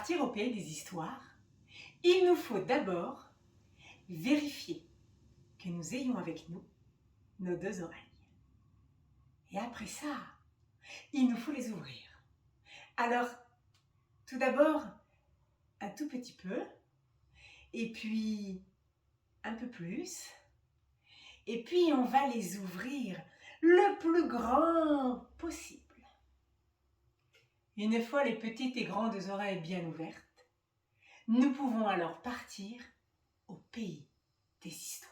partir au pays des histoires, il nous faut d'abord vérifier que nous ayons avec nous nos deux oreilles. Et après ça, il nous faut les ouvrir. Alors, tout d'abord, un tout petit peu, et puis un peu plus, et puis on va les ouvrir le plus grand possible. Une fois les petites et grandes oreilles bien ouvertes, nous pouvons alors partir au pays des histoires.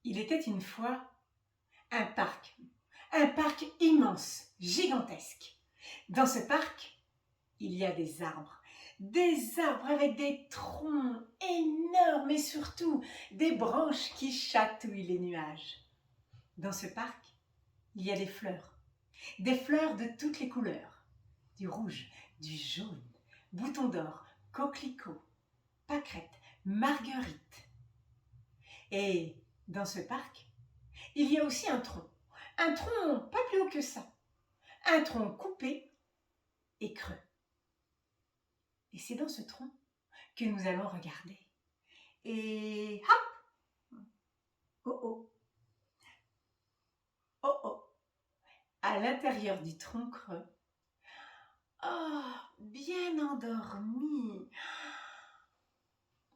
Il était une fois un parc immense, gigantesque. Dans ce parc, il y a des arbres avec des troncs énormes et surtout des branches qui chatouillent les nuages. Dans ce parc, il y a des fleurs de toutes les couleurs, du rouge, du jaune, bouton d'or, coquelicot, pâquerette, marguerite. Et dans ce parc, il y a aussi un tronc pas plus haut que ça, un tronc coupé et creux. Et c'est dans ce tronc que nous allons regarder. Et hop! Oh oh! Oh oh! À l'intérieur du tronc creux, oh, bien endormie,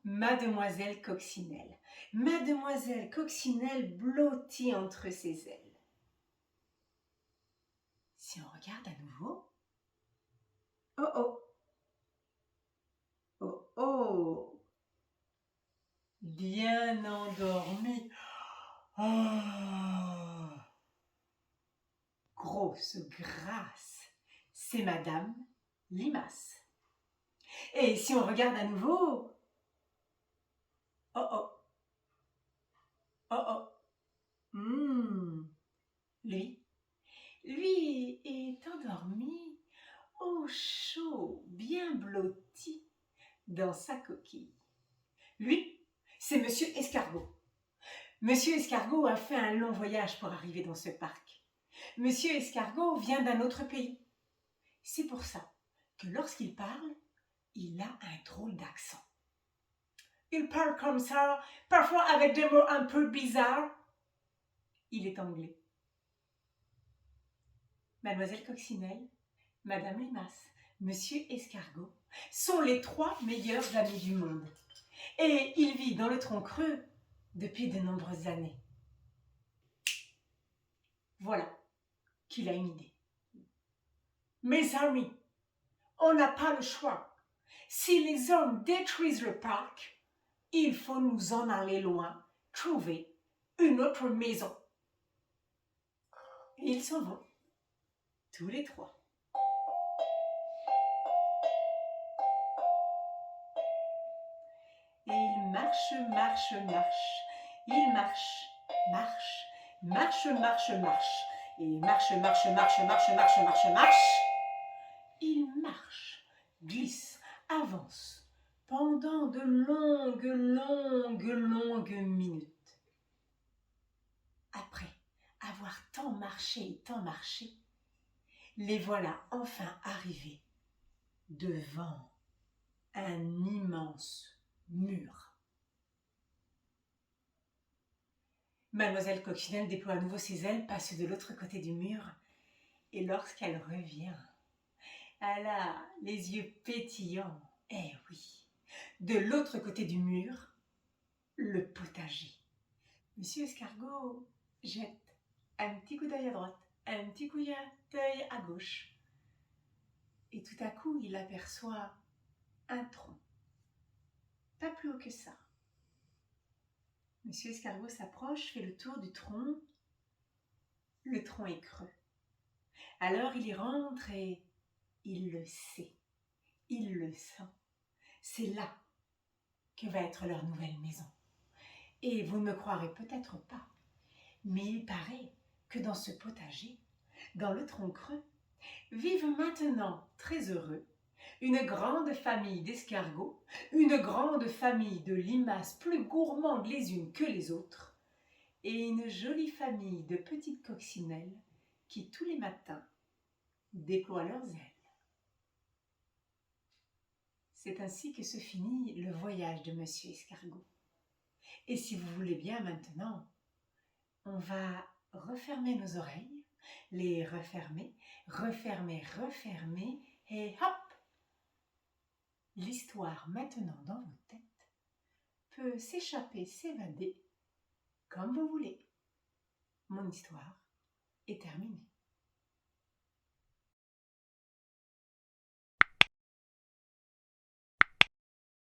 Mademoiselle Coccinelle. Mademoiselle Coccinelle blottit entre ses ailes. Si on regarde à nouveau, oh oh! Oh oh! Bien endormie. Oh. Grosse grasse, c'est Madame Limace. Et si on regarde à nouveau, oh oh, oh oh, lui est endormi au chaud, bien blotti dans sa coquille. Lui, c'est Monsieur Escargot. Monsieur Escargot a fait un long voyage pour arriver dans ce parc. Monsieur Escargot vient d'un autre pays. C'est pour ça que lorsqu'il parle, il a un drôle d'accent. Il parle comme ça, parfois avec des mots un peu bizarres. Il est anglais. Mademoiselle Coccinelle, Madame Limace, Monsieur Escargot sont les 3 meilleurs amis du monde. Et il vit dans le tronc creux depuis de nombreuses années. Voilà qu'il a une idée. Mes amis, on n'a pas le choix. Si les hommes détruisent le parc, il faut nous en aller loin, trouver une autre maison. Et ils s'en vont, tous les 3. Et ils marchent. Ils marchent. Et ils marchent, glissent, avancent pendant de longues minutes. Après avoir tant marché, les voilà enfin arrivés devant un immense mur. Mademoiselle Coccinelle déploie à nouveau ses ailes, passe de l'autre côté du mur, et lorsqu'elle revient, elle a les yeux pétillants. Eh oui, de l'autre côté du mur, le potager. Monsieur Escargot jette un petit coup d'œil à droite, un petit coup d'œil à gauche. Et tout à coup, il aperçoit un tronc. Pas plus haut que ça. Monsieur Escargot s'approche, fait le tour du tronc. Le tronc est creux. Alors il y rentre et il le sait. Il le sent. C'est là que va être leur nouvelle maison. Et vous ne me croirez peut-être pas, mais il paraît que dans ce potager, dans le tronc creux, vivent maintenant très heureux une grande famille d'escargots, une grande famille de limaces plus gourmandes les unes que les autres, et une jolie famille de petites coccinelles qui tous les matins déploient leurs ailes. C'est ainsi que se finit le voyage de Monsieur Escargot. Et si vous voulez bien maintenant, on va refermer nos oreilles, les refermer, refermer, refermer, et hop! L'histoire maintenant dans vos têtes peut s'échapper, s'évader, comme vous voulez. Mon histoire est terminée.